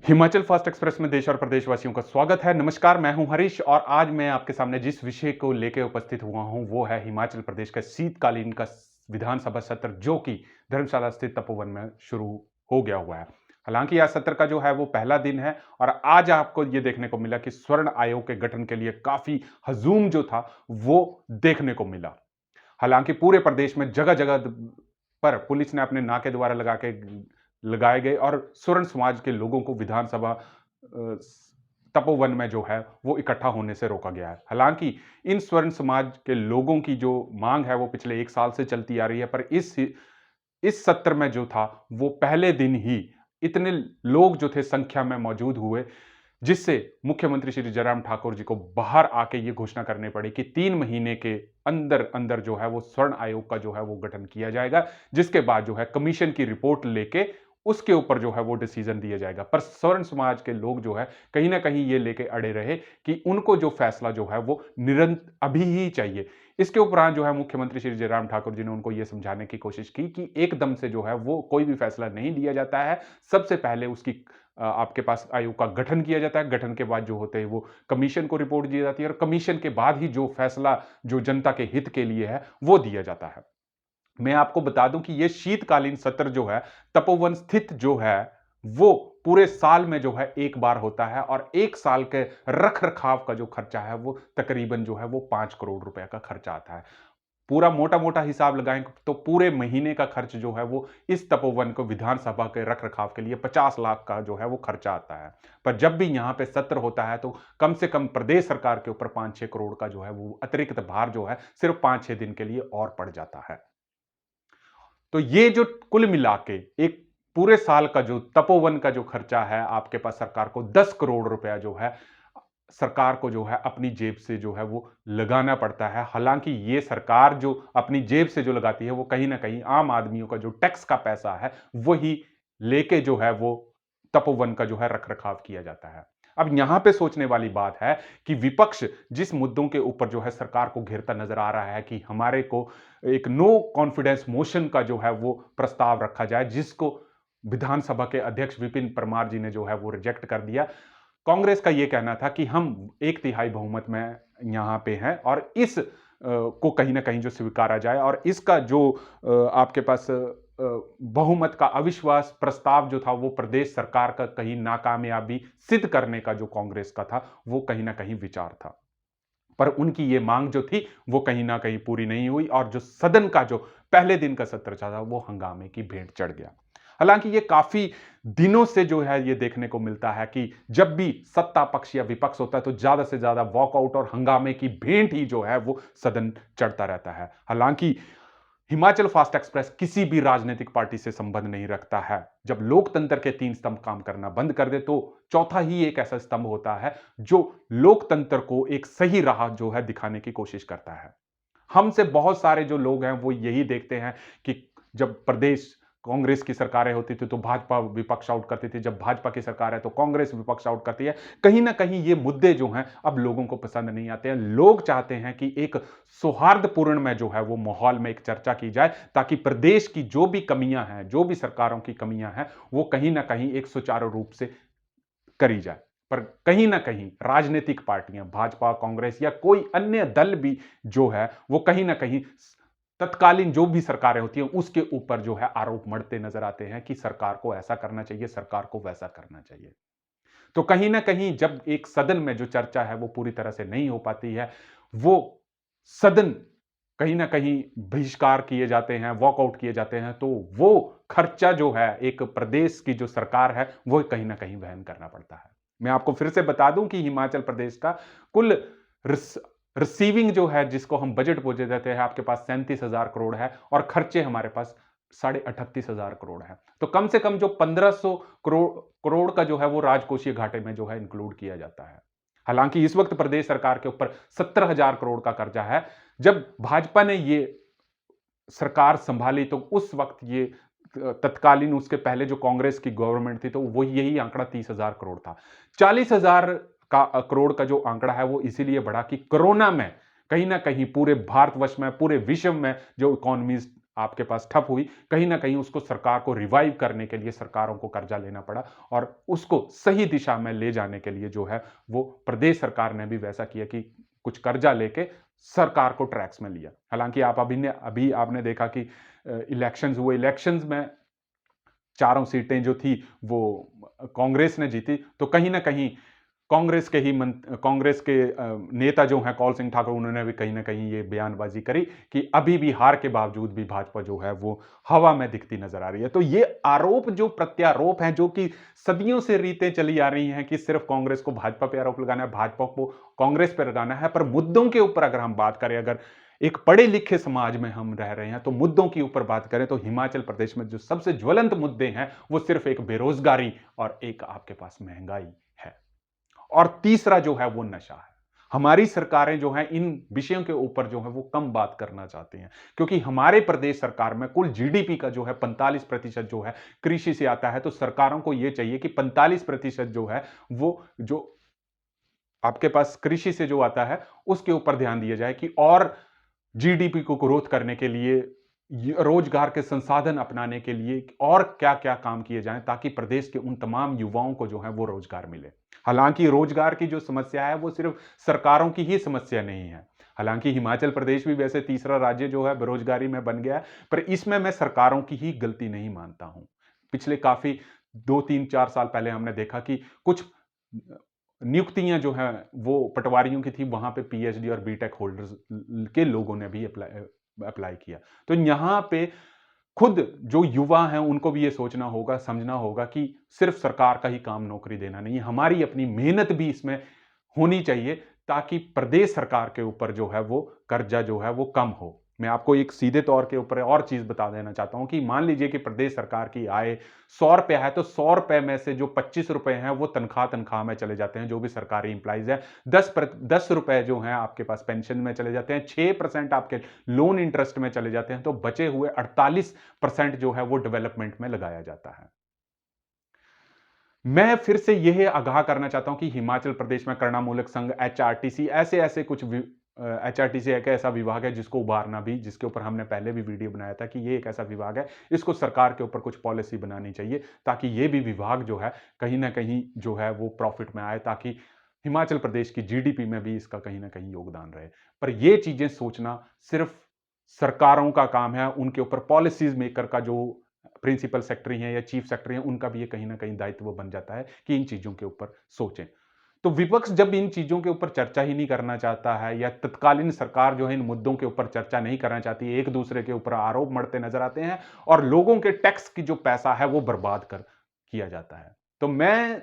Himachal fast express में देश और प्रदेशवासियों का स्वागत है। नमस्कार, मैं हूं हरीश और आज मैं आपके सामने जिस विषय को लेकर उपस्थित हुआ हूं वो है हिमाचल प्रदेश का शीतकालीन का विधानसभा सत्र, जो कि धर्मशाला स्थित तपोवन में शुरू हो गया हुआ है। हालांकि आज सत्र का जो है वो पहला दिन है और आज आपको ये देखने को मिला कि स्वर्ण आयोग के गठन के लिए काफी हजूम जो था वो देखने को मिला। हालांकि पूरे प्रदेश में जगह जगह पर पुलिस ने अपने नाके द्वारा लगाए गए और स्वर्ण समाज के लोगों को विधानसभा तपोवन में जो है वो इकट्ठा होने से रोका गया है। हालांकि इन स्वर्ण समाज के लोगों की जो मांग है वो पिछले 1 साल से चलती आ रही है, पर इस सत्र में जो था वो पहले दिन ही इतने लोग जो थे संख्या में मौजूद हुए, जिससे मुख्यमंत्री श्री जयराम ठाकुर जी को बाहर आके ये घोषणा करनी पड़ी कि 3 महीने के अंदर अंदर जो है वो स्वर्ण आयोग का जो है वो गठन किया जाएगा, जिसके बाद जो है कमीशन की रिपोर्ट लेके उसके ऊपर जो है वो डिसीजन दिया जाएगा। पर स्वर्ण समाज के लोग जो है कहीं ना कहीं ये लेके अड़े रहे कि उनको जो फैसला जो है वो निरंतर अभी ही चाहिए। इसके उपरांत जो है मुख्यमंत्री श्री जयराम ठाकुर जी ने उनको ये समझाने की कोशिश की कि एकदम से जो है वो कोई भी फैसला नहीं लिया जाता है। सबसे पहले उसकी आपके पास आयोग का गठन किया जाता है। गठन के बाद जो होते हैं वो कमीशन को रिपोर्ट दी जाती है और कमीशन के बाद ही जो फैसला जो जनता के हित के लिए है वो दिया जाता है। मैं आपको बता दूं कि ये शीतकालीन सत्र जो है तपोवन स्थित जो है वो पूरे साल में जो है एक बार होता है और 1 साल के रख रखाव का जो खर्चा है वो तकरीबन जो है वो 5 करोड़ रुपए का खर्चा आता है। पूरा मोटा-मोटा हिसाब लगाएँ तो पूरे महीने का खर्च जो है वो इस तपोवन को विधानसभा के रख-रखाव के लिए 50 लाख का जो है वो खर्चा आता है। पर जब भी यहाँ पे सत्र होता है तो कम से कम प्रदेश सरकार के ऊपर 5-6 करोड़ का जो है वो अतिरिक्त भार जो है सिर्फ 5-6 दिन के लिए और पड़ जाता है। तो ये जो कुल मिला के एक पूरे साल का जो तपोवन का जो खर्चा है आपके पास सरकार को 10 करोड़ रुपया जो है सरकार को जो है अपनी जेब से जो है वो लगाना पड़ता है। हालांकि ये सरकार जो अपनी जेब से जो लगाती है वो कहीं ना कहीं आम आदमियों का जो टैक्स का पैसा है वही लेके जो है वो तपोवन का जो है रख रखाव किया जाता है। अब यहां पे सोचने वाली बात है कि विपक्ष जिस मुद्दों के ऊपर जो है सरकार को घेरता नजर आ रहा है कि हमारे को एक नो कॉन्फिडेंस मोशन का जो है वो प्रस्ताव रखा जाए, जिसको विधानसभा के अध्यक्ष विपिन परमार जी ने जो है वो रिजेक्ट कर दिया। कांग्रेस का यह कहना था कि हम 1/3 बहुमत में यहां पे हैं और इस को कहीं ना कहीं जो स्वीकारा जाए और इसका जो आपके पास बहुमत का अविश्वास प्रस्ताव जो था वो प्रदेश सरकार का कहीं नाकामयाबी सिद्ध करने का जो कांग्रेस का था वो कहीं ना कहीं विचार था। पर उनकी ये मांग जो थी वो कहीं ना कहीं पूरी नहीं हुई और जो सदन का जो पहले दिन का सत्र था वो हंगामे की भेंट चढ़ गया। हालांकि ये काफी दिनों से जो है ये देखने को मिलता है कि जब भी सत्ता पक्ष या विपक्ष होता है तो ज्यादा से ज्यादा वॉकआउट और हंगामे की भेंट ही जो है वो सदन चढ़ता रहता है। हालांकि हिमाचल फास्ट एक्सप्रेस किसी भी राजनीतिक पार्टी से संबंध नहीं रखता है। जब लोकतंत्र के 3 स्तंभ काम करना बंद कर दे तो चौथा ही एक ऐसा स्तंभ होता है जो लोकतंत्र को एक सही राह जो है दिखाने की कोशिश करता है। हमसे बहुत सारे जो लोग हैं वो यही देखते हैं कि जब प्रदेश कांग्रेस की सरकारें होती थी तो भाजपा विपक्ष आउट करती थी, जब भाजपा की सरकार है तो कांग्रेस विपक्ष आउट करती है। कहीं ना कहीं ये मुद्दे जो हैं अब लोगों को पसंद नहीं आते हैं। लोग चाहते हैं कि एक सौहार्दपूर्ण में जो है वो माहौल में एक चर्चा की जाए ताकि प्रदेश की जो भी कमियां हैं, जो भी सरकारों की कमियां हैं, वो कहीं ना कहीं एक सुचारू रूप से करी जाए। पर कहीं ना कहीं राजनीतिक पार्टियां भाजपा, कांग्रेस या कोई अन्य दल भी जो है वो कहीं ना कहीं तत्कालीन जो भी सरकारें होती हैं उसके ऊपर जो है आरोप मढ़ते नजर आते हैं कि सरकार को ऐसा करना चाहिए, सरकार को वैसा करना चाहिए। तो कहीं ना कहीं जब एक सदन में जो चर्चा है वो पूरी तरह से नहीं हो पाती है, वो सदन कहीं ना कहीं बहिष्कार किए जाते हैं, वॉकआउट किए जाते हैं, तो वो खर्चा जो है एक प्रदेश की जो सरकार है वो कहीं ना कहीं वहन करना पड़ता है। मैं आपको फिर से बता दूं कि हिमाचल प्रदेश का कुल रिसीविंग जो है जिसको हम बजट बोले जाते हैं आपके पास 37,000 करोड़ है और खर्चे हमारे पास 38,500 करोड़ है। तो कम से कम जो 1500 करोड़ करोड़ का जो है वो राजकोषीय घाटे में जो है इंक्लूड किया जाता है। हालांकि इस वक्त प्रदेश सरकार के ऊपर 70,000 करोड़ का कर्जा है। जब भाजपा ने ये सरकार संभाली तो उस वक्त ये तत्कालीन उसके पहले जो कांग्रेस की गवर्नमेंट थी तो वो यही आंकड़ा 30,000 करोड़ था। 40,000 का करोड़ का जो आंकड़ा है वो इसीलिए बढ़ा कि कोरोना में कहीं ना कहीं पूरे भारतवर्ष में, पूरे विश्व में जो इकोनॉमी आपके पास ठप हुई, कहीं न कहीं उसको सरकार को रिवाइव करने के लिए सरकारों को कर्जा लेना पड़ा और उसको सही दिशा में ले जाने के लिए जो है, वो प्रदेश सरकार ने भी वैसा किया कि कुछ कर्जा लेके सरकार को ट्रैक्स में लिया। हालाँकि आप अभी आपने देखा कि इलेक्शंस हुए, इलेक्शंस में चारों सीटें जो थी वो कांग्रेस ने जीती, तो कहीं न कहीं कांग्रेस के नेता जो हैं कौल सिंह ठाकुर, उन्होंने भी कहीं न कहीं ये बयानबाज़ी करी कि अभी भी हार के बावजूद भी भाजपा जो है वो हवा में दिखती नज़र आ रही है। तो ये आरोप जो प्रत्यारोप हैं, जो कि सदियों से रीतें चली आ रही हैं कि सिर्फ़ कांग्रेस को भाजपा पे आरोप लगाना है, भाजपा को कांग्रेस पे लगाना है, पर मुद्दों के ऊपर अगर हम बात करें, अगर एक पढ़े-लिखे समाज में हम रह रहे हैं, तो मुद्दों के ऊपर बात करें तो हिमाचल प्रदेश में जो सबसे ज्वलंत मुद्दे हैं, वो सिर्फ़ एक बेरोज़गारी और एक आपके पास महँगाई है। और तीसरा जो है वो नशा है। हमारी सरकारें जो हैं इन विषयों के ऊपर जो है वो कम बात करना चाहती हैं, क्योंकि हमारे प्रदेश सरकार में कुल जीडीपी का जो है 45% जो है कृषि से आता है। तो सरकारों को ये चाहिए कि 45% जो है वो जो आपके पास कृषि से जो आता है उसके ऊपर ध्यान दिया जाए कि और जीडीपी को ग्रोथ करने के लिए, रोजगार के संसाधन अपनाने के लिए और क्या-क्या काम किए जाएँ ताकि प्रदेश के उन तमाम युवाओं को जो है वो रोजगार मिले। हालाँकि रोजगार की जो समस्या है वो सिर्फ़ सरकारों की ही समस्या नहीं है। हालाँकि हिमाचल प्रदेश भी वैसे तीसरा राज्य जो है बेरोजगारी में बन गया है, पर इसमें मैं सरकारों की ही गलती नहीं मानता हूँ। पिछले काफ़ी 2, 3, 4 साल पहले हमने देखा कि कुछ नियुक्तियाँ जो हैं वो पटवारियों की थी, वहाँ पे पीएचडी और बीटेक होल्डर्स के लोगों ने भी अप्लाई किया। तो यहाँ पे खुद जो युवा हैं उनको भी ये सोचना होगा, समझना होगा कि सिर्फ़ सरकार का ही काम नौकरी देना नहीं है, हमारी अपनी मेहनत भी इसमें होनी चाहिए ताकि प्रदेश सरकार के ऊपर जो है वो कर्जा जो है वो कम हो। मैं आपको एक सीधे तौर के ऊपर और चीज़ बता देना चाहता हूँ कि मान लीजिए कि प्रदेश सरकार की आय ₹100 है, तो ₹100 में से जो ₹25 हैं वो तनख्वाह में चले जाते हैं, जो भी सरकारी एम्प्लॉइज़ हैं। ₹10 जो हैं आपके पास पेंशन में चले जाते हैं, 6% आपके लोन इंटरेस्ट में चले जाते हैं, तो बचे हुए 48% जो है वो डेवलपमेंट में लगाया जाता है। मैं फिर से यह आगाह करना चाहता हूं कि हिमाचल प्रदेश में करुणामूलक संघ, एचआरटीसी, ऐसे-ऐसे कुछ एचआरटीसी एक ऐसा विभाग है जिसको उभारना भी, जिसके ऊपर हमने पहले भी वीडियो बनाया था कि ये एक ऐसा विभाग है, इसको सरकार के ऊपर कुछ पॉलिसी बनानी चाहिए ताकि ये भी विभाग जो है कहीं न कहीं जो है वो प्रॉफिट में आए, ताकि हिमाचल प्रदेश की जीडीपी में भी इसका कहीं न कहीं योगदान रहे। पर ये चीज़ें सोचना सिर्फ़ सरकारों का काम है, उनके ऊपर पॉलिसीज़ मेकर का जो प्रिंसिपल सेक्रेटरी हैं या चीफ सेक्रेटरी हैं, उनका भी ये कहीं न कहीं दायित्व बन जाता है कि इन चीज़ों के ऊपर सोचें। तो विपक्ष जब इन चीज़ों के ऊपर चर्चा ही नहीं करना चाहता है या तत्कालीन सरकार जो है इन मुद्दों के ऊपर चर्चा नहीं करना चाहती, एक-दूसरे के ऊपर आरोप मढ़ते नज़र आते हैं और लोगों के टैक्स की जो पैसा है वो बर्बाद किया जाता है। तो मैं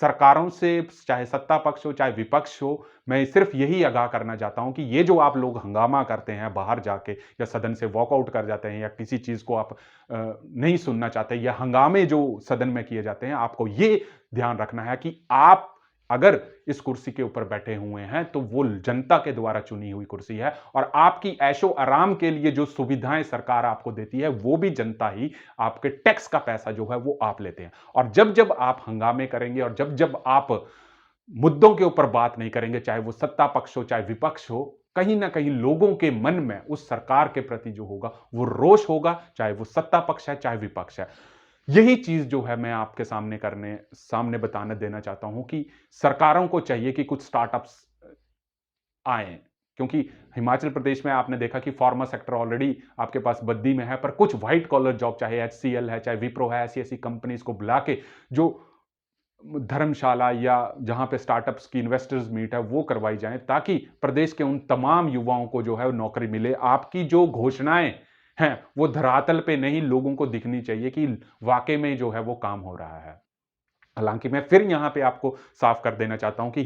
सरकारों से, चाहे सत्ता पक्ष हो, चाहे विपक्ष हो, मैं सिर्फ़ यही आगाह करना चाहता हूँ कि ये जो आप लोग हंगामा करते हैं बाहर जाके या सदन से वॉकआउट कर जाते हैं या किसी चीज़ को आप नहीं सुनना चाहते या हंगामे जो सदन में किए जाते हैं, आपको ये ध्यान रखना है कि आप अगर इस कुर्सी के ऊपर बैठे हुए हैं, तो वो जनता के द्वारा चुनी हुई कुर्सी है और आपकी ऐशो-आराम के लिए जो सुविधाएँ सरकार आपको देती है, वो भी जनता ही आपके टैक्स का पैसा जो है, वो आप लेते हैं। और जब-जब आप हंगामे करेंगे और जब-जब आप मुद्दों के ऊपर बात नहीं करेंगे, चाहे वो सत्ता पक्ष हो, चाहे विपक्ष हो, कहीं न कहीं लोगों के मन में उस सरकार के प्रति जो होगा, वो रोष होगा, चाहे वो सत्ता पक्ष है, चाहे विपक्ष है। यही चीज़ जो है मैं आपके सामने बताना देना चाहता हूँ कि सरकारों को चाहिए कि कुछ स्टार्टअप्स आएँ, क्योंकि हिमाचल प्रदेश में आपने देखा कि फार्मा सेक्टर ऑलरेडी आपके पास बद्दी में है, पर कुछ व्हाइट कॉलर जॉब, चाहे एचसीएल है, चाहे विप्रो है, ऐसी-ऐसी कंपनीज़ को बुला के जो धर्मशाला या जहाँ पे स्टार्टअप्स की इन्वेस्टर्स मीट है, वो करवाई जाएँ ताकि प्रदेश के उन तमाम युवाओं को जो है नौकरी मिले। आपकी जो घोषणाएँ हैं, वो धरातल पे नहीं लोगों को दिखनी चाहिए कि वाक़ई में जो है वो काम हो रहा है। हालाँकि मैं फिर यहाँ पे आपको साफ कर देना चाहता हूँ कि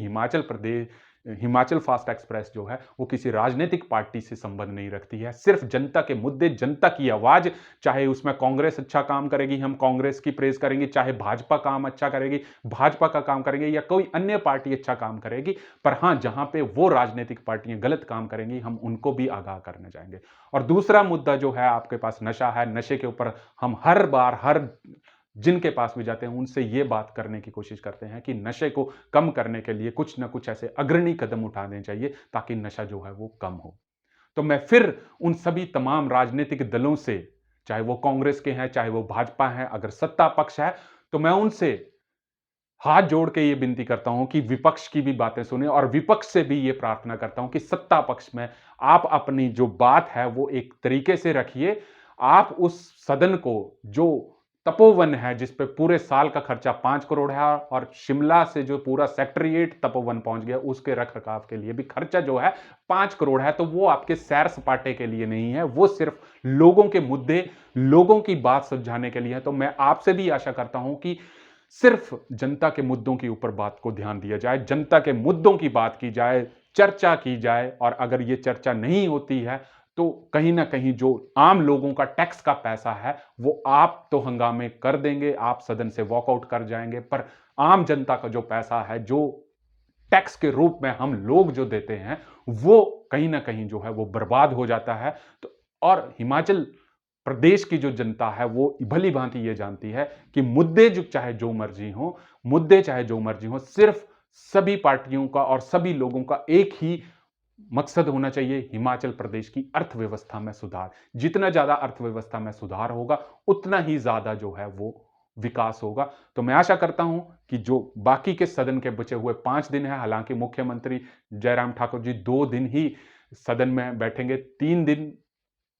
हिमाचल फास्ट एक्सप्रेस जो है, वो किसी राजनीतिक पार्टी से संबंध नहीं रखती है। सिर्फ़ जनता के मुद्दे, जनता की आवाज़, चाहे उसमें कांग्रेस अच्छा काम करेगी, हम कांग्रेस की प्रेज़ करेंगे, चाहे भाजपा काम अच्छा करेगी, भाजपा का काम करेंगे या कोई अन्य पार्टी अच्छा काम करेगी। पर हाँ, जहाँ पे वो राजनीतिक पार्टियाँ गलत काम करेंगी, हम उनको भी आगाह करने जाएँगे। और दूसरा मुद्दा जो है आपके पास नशा है, नशे के ऊपर हम हर बार, हर जिनके पास भी जाते हैं उनसे ये बात करने की कोशिश करते हैं कि नशे को कम करने के लिए कुछ न कुछ ऐसे अग्रणी कदम उठाने चाहिए ताकि नशा जो है वो कम हो। तो मैं फिर उन सभी तमाम राजनीतिक दलों से, चाहे वो कांग्रेस के हैं, चाहे वो भाजपा हैं, अगर सत्ता पक्ष है, तो मैं उनसे हाथ जोड़ के ये विनती करता हूं कि विपक्ष की भी बातें सुने और विपक्ष से भी ये प्रार्थना करता हूं कि सत्ता पक्ष में आप अपनी जो बात है वो एक तरीके से रखिए। आप उस सदन को, जो तपोवन है जिस पे पूरे साल का खर्चा 5 करोड़ है और शिमला से जो पूरा सेक्रेटेरिएट तपोवन पहुंच गया उसके रखरखाव के लिए भी खर्चा जो है 5 करोड़ है, तो वो आपके सैर सपाटे के लिए नहीं है, वो सिर्फ लोगों के मुद्दे, लोगों की बात सुलझाने के लिए है। तो मैं आपसे भी आशा करता हूं कि सिर्फ जनता के मुद्दों के ऊपर बात को ध्यान दिया जाए, जनता के मुद्दों की बात की जाए, चर्चा की जाए, और अगर ये चर्चा नहीं होती है तो कहीं ना कहीं जो आम लोगों का टैक्स का पैसा है वो आप तो हंगामे कर देंगे, आप सदन से वॉकआउट कर जाएंगे, पर आम जनता का जो पैसा है, जो टैक्स के रूप में हम लोग जो देते हैं, वो कहीं ना कहीं जो है वो बर्बाद हो जाता है। तो और हिमाचल प्रदेश की जो जनता है वो भली भांति ये जानती है कि मुद्दे जो चाहे जो मर्जी हो, मुद्दे चाहे जो मर्जी हो, सिर्फ सभी पार्टियों का और सभी लोगों का एक ही मकसद होना चाहिए, हिमाचल प्रदेश की अर्थव्यवस्था में सुधार। जितना ज्यादा अर्थव्यवस्था में सुधार होगा उतना ही ज्यादा जो है वो विकास होगा। तो मैं आशा करता हूं कि जो बाकी के सदन के बचे हुए 5 दिन है, हालांकि मुख्यमंत्री जयराम ठाकुर जी 2 दिन ही सदन में बैठेंगे, 3 दिन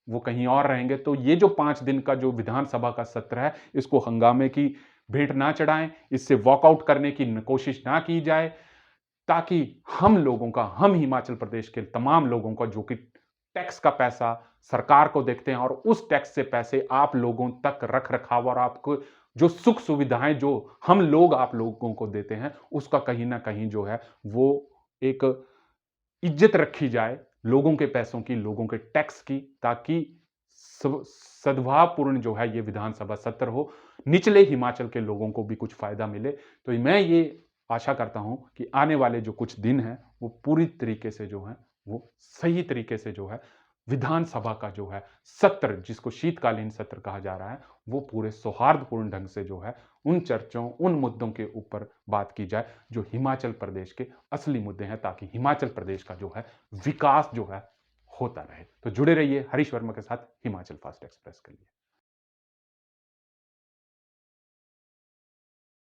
वो कहीं और रहेंगे, तो ये जो 5 दिन का जो विधानसभा का सत्र है इसको हंगामे की भेंट ना चढ़ाएं, इससे वॉकआउट करने की कोशिश ना की जाए, ताकि हम लोगों का, हम हिमाचल प्रदेश के तमाम लोगों का जो कि टैक्स का पैसा सरकार को देखते हैं और उस टैक्स से पैसे आप लोगों तक रख रखाव और आपको जो सुख सुविधाएं जो हम लोग आप लोगों को देते हैं उसका कहीं ना कहीं जो है वो एक इज्जत रखी जाए, लोगों के पैसों की, लोगों के टैक्स की, ताकि सद्भावपूर्ण जो है ये विधानसभा सत्र हो, निचले हिमाचल के लोगों को भी कुछ फायदा मिले। तो मैं ये आशा करता हूं कि आने वाले जो कुछ दिन हैं वो पूरी तरीके से जो है वो सही तरीके से जो है विधानसभा का जो है सत्र, जिसको शीतकालीन सत्र कहा जा रहा है, वो पूरे सौहार्दपूर्ण ढंग से जो है उन चर्चाओं, उन मुद्दों के ऊपर बात की जाए जो हिमाचल प्रदेश के असली मुद्दे हैं, ताकि हिमाचल प्रदेश का जो है विकास जो है होता रहे। तो जुड़े रहिए हरीश वर्मा के साथ हिमाचल फास्ट एक्सप्रेस के लिए।